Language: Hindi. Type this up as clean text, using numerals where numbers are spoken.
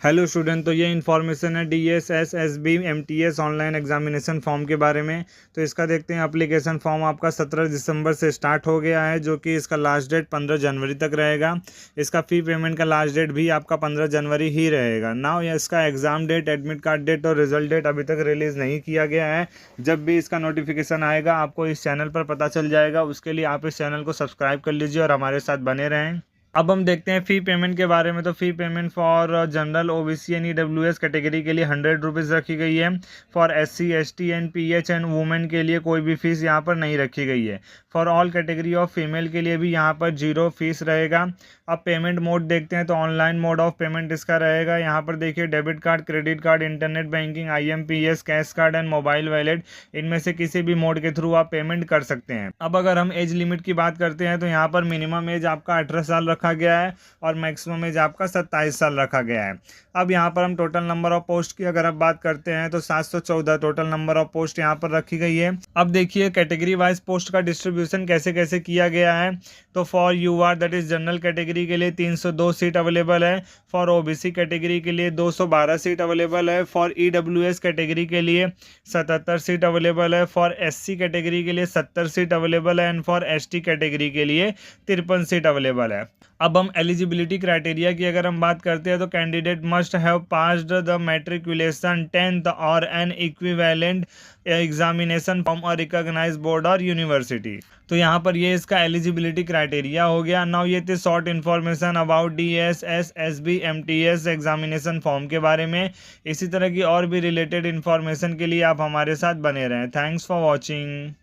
हेलो स्टूडेंट, तो ये इन्फॉर्मेशन है DS SSB MTS online examination form के बारे में। तो इसका देखते हैं। एप्लीकेशन फॉर्म आपका 17 दिसंबर से स्टार्ट हो गया है, जो कि इसका लास्ट डेट 15 जनवरी तक रहेगा। इसका फ़ी पेमेंट का लास्ट डेट भी आपका 15 जनवरी ही रहेगा। नाउ ये इसका exam date, admit card date और रिजल्ट डेट अभी तक रिलीज़ नहीं किया गया है। जब भी इसका नोटिफिकेशन आएगा आपको इस चैनल पर पता चल जाएगा। उसके लिए आप इस चैनल को सब्सक्राइब कर लीजिए और हमारे साथ बने रहें। अब हम देखते हैं फ़ी पेमेंट के बारे में। तो फ़ी payment for general OBC and EWS category के लिए 100 रुपीज़ रखी गई है। For SC ST and pH and women के लिए कोई भी फ़ीस यहाँ पर नहीं रखी गई है। For all category of female के लिए भी यहाँ पर 0 फीस रहेगा। अब पेमेंट मोड देखते हैं। तो ऑनलाइन मोड ऑफ पेमेंट इसका रहेगा। यहाँ पर देखिए debit card, credit card, internet banking, IMPS, cash card and mobile wallet, इनमें से किसी भी मोड के थ्रू आप पेमेंट कर सकते हैं। अब अगर हम एज लिमिट की बात करते हैं तो यहाँ पर मिनिमम एज आपका 18 साल रखा गया है और मैक्सिमम एज आपका 27 साल रखा गया है। अब यहाँ पर हम टोटल नंबर ऑफ पोस्ट की अगर आप बात करते हैं तो 714 टोटल नंबर ऑफ पोस्ट यहाँ पर रखी गई है। अब देखिए कैटेगरी वाइज पोस्ट का डिस्ट्रीब्यूशन कैसे कैसे किया गया है। तो for UR that is general category के लिए 302 सीट अवेलेबल है। फॉर ओबीसी कैटेगरी के लिए 212 सीट अवेलेबल है। फॉर ईडब्ल्यूएस कैटेगरी के लिए 77 सीट अवेलेबल है। फॉर एससी कैटेगरी के लिए 70 सीट अवेलेबल है। एंड फॉर एसटी कैटेगरी के लिए 53 सीट अवेलेबल है। अब हम एलिजिबिलिटी क्राइटेरिया की अगर हम बात करते हैं तो candidate must have passed the matriculation 10th और an equivalent examination from a recognised board और यूनिवर्सिटी। तो यहाँ पर ये इसका एलिजिबिलिटी क्राइटेरिया हो गया। नाउ ये थे short information about DSSSB MTS examination form के बारे में। इसी तरह की और भी रिलेटेड इन्फॉर्मेशन के लिए आप हमारे साथ बने रहें। Thanks for watching.